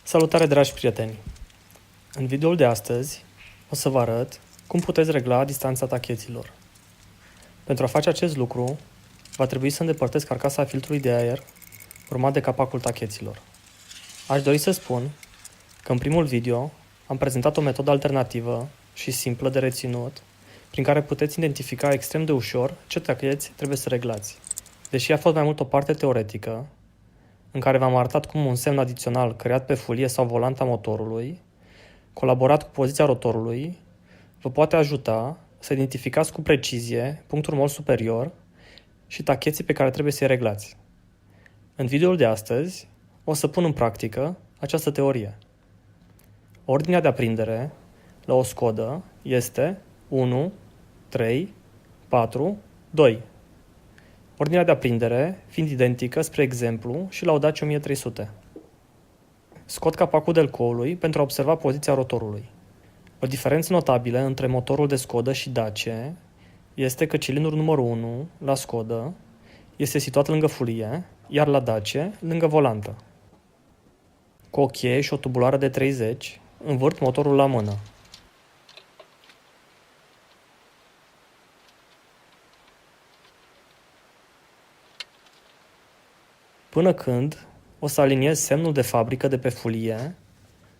Salutare, dragi prieteni! În videoul de astăzi o să vă arăt cum puteți regla distanța tacheților. Pentru a face acest lucru, va trebui să îndepărtez carcasa filtrului de aer, urmat de capacul tacheților. Aș dori să spun că în primul video am prezentat o metodă alternativă și simplă de reținut, prin care puteți identifica extrem de ușor ce tacheți trebuie să reglați. Deși a fost mai mult o parte teoretică, în care v-am arătat cum un semn adițional creat pe fulie sau volanta motorului, colaborat cu poziția rotorului, vă poate ajuta să identificați cu precizie punctul mol superior și tacheții pe care trebuie să-i reglați. În videoul de astăzi o să pun în practică această teorie. Ordinea de aprindere la o Skodă este 1, 3, 4, 2. Ordinea de aprindere fiind identică, spre exemplu, și la o Dacia 1300. Scot capacul delcoului pentru a observa poziția rotorului. O diferență notabilă între motorul de Skodă și Dacia este că cilindrul numărul 1 la Skodă este situat lângă fulie, iar la Dacia lângă volantă. Cu o cheie și o tubulară de 30 învârt motorul la mână. Până când o să aliniez semnul de fabrică de pe fulie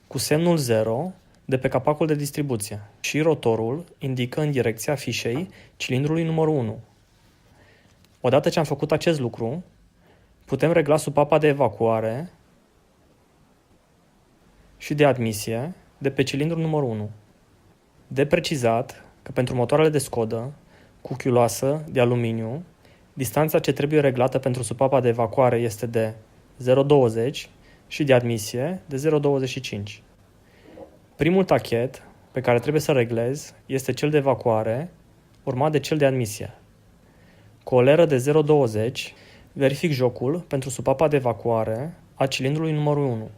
cu semnul 0 de pe capacul de distribuție și rotorul indică în direcția fișei cilindrului numărul 1. Odată ce am făcut acest lucru, putem regla supapa de evacuare și de admisie de pe cilindrul numărul 1. De precizat că pentru motoarele de Skodă cu chiuloasă de aluminiu, distanța ce trebuie reglată pentru supapa de evacuare este de 0,20 și de admisie de 0,25. Primul tachet pe care trebuie să reglez este cel de evacuare, urmat de cel de admisie. Cu o leră de 0,20 verific jocul pentru supapa de evacuare a cilindrului numărul 1.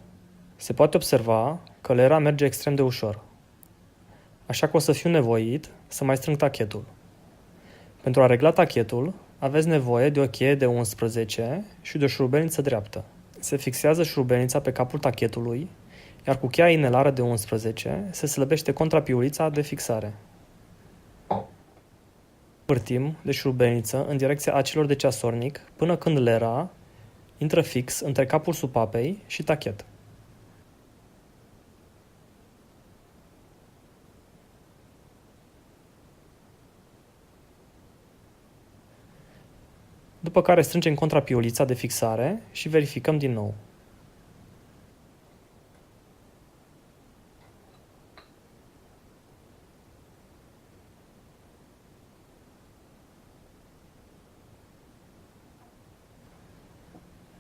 Se poate observa că lera merge extrem de ușor, așa că o să fiu nevoit să mai strâng tachetul. Pentru a regla tachetul, aveți nevoie de o cheie de 11 și de o șurubelniță dreaptă. Se fixează șurubelnița pe capul tachetului, iar cu cheia inelară de 11 se slăbește contrapiulița de fixare. Învârtim de șurubelniță în direcția acilor de ceasornic până când lera intră fix între capul supapei și tachet. După care strângem contrapiulița de fixare și verificăm din nou.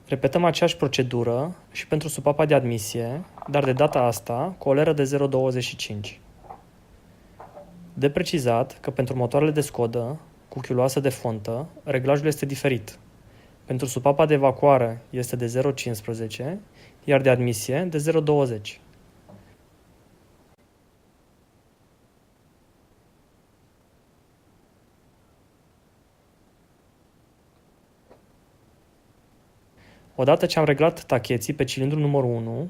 Repetăm aceeași procedură și pentru supapa de admisie, dar de data asta cu o leră de 0,25. De precizat că pentru motoarele de Skodă cu chiuloasă de fontă, reglajul este diferit. Pentru supapa de evacuare este de 0,15, iar de admisie de 0,20. Odată ce am reglat tacheții pe cilindrul numărul 1,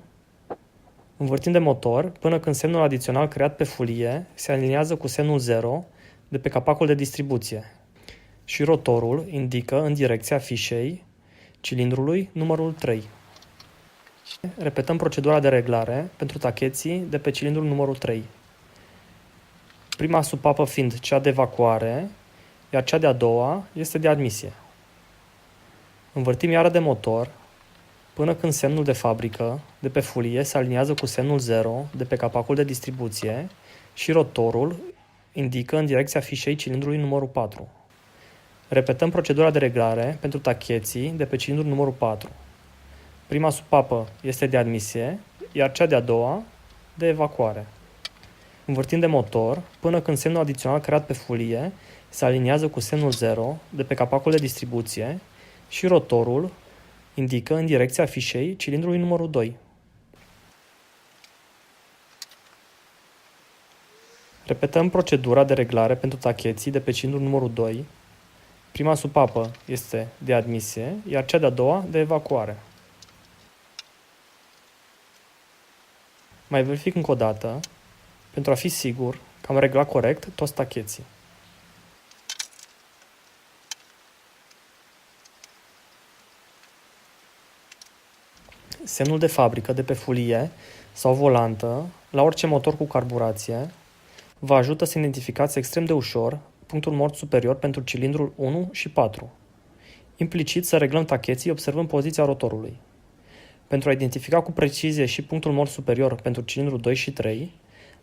învârtim de motor până când semnul adițional creat pe fulie se aliniază cu semnul 0 de pe capacul de distribuție și rotorul indică în direcția fișei cilindrului numărul 3. Repetăm procedura de reglare pentru tacheții de pe cilindrul numărul 3. Prima supapă fiind cea de evacuare, iar cea de-a doua este de admisie. Învârtim iară de motor până când semnul de fabrică de pe fulie se aliniază cu semnul 0 de pe capacul de distribuție și rotorul indică în direcția fișei cilindrului numărul 4. Repetăm procedura de reglare pentru tacheții de pe cilindrul numărul 4. Prima supapă este de admisie, iar cea de-a doua de evacuare. Învârtim de motor până când semnul adițional creat pe fulie se aliniază cu semnul 0 de pe capacul de distribuție și rotorul indică în direcția fișei cilindrului numărul 2. Repetăm procedura de reglare pentru tacheții de pe cilindrul numărul 2. Prima supapă este de admisie, iar cea de-a doua de evacuare. Mai verific încă o dată, pentru a fi sigur că am reglat corect toți tacheții. Semnul de fabrică de pe folie sau volantă, la orice motor cu carburație, vă ajută să identificați extrem de ușor punctul mort superior pentru cilindrul 1 și 4. Implicit să reglăm tacheții observând poziția rotorului. Pentru a identifica cu precizie și punctul mort superior pentru cilindrul 2 și 3,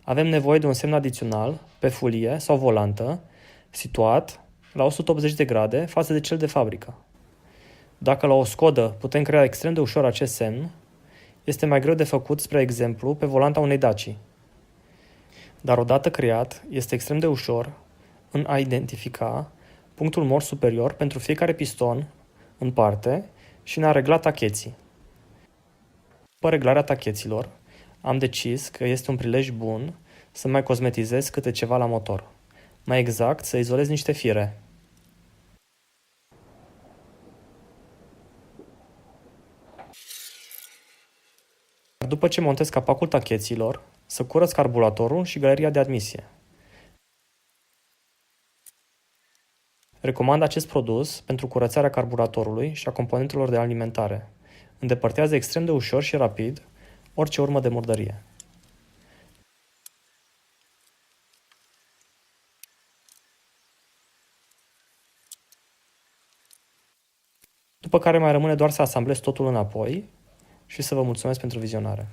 avem nevoie de un semn adițional pe folie sau volantă, situat la 180 de grade față de cel de fabrică. Dacă la o Skodă putem crea extrem de ușor acest semn, este mai greu de făcut, spre exemplu, pe volanta unei Daci. Dar odată creat, este extrem de ușor în a identifica punctul mort superior pentru fiecare piston în parte și în a regla tacheții. După reglarea tacheților, am decis că este un prilej bun să mai cosmetizez câte ceva la motor. Mai exact, să izolez niște fire. După ce montez capacul tacheților, să curăț carburatorul și galeria de admisie. Recomand acest produs pentru curățarea carburatorului și a componentelor de alimentare. Îndepărtează extrem de ușor și rapid orice urmă de murdărie. După care mai rămâne doar să asamblez totul înapoi și să vă mulțumesc pentru vizionare.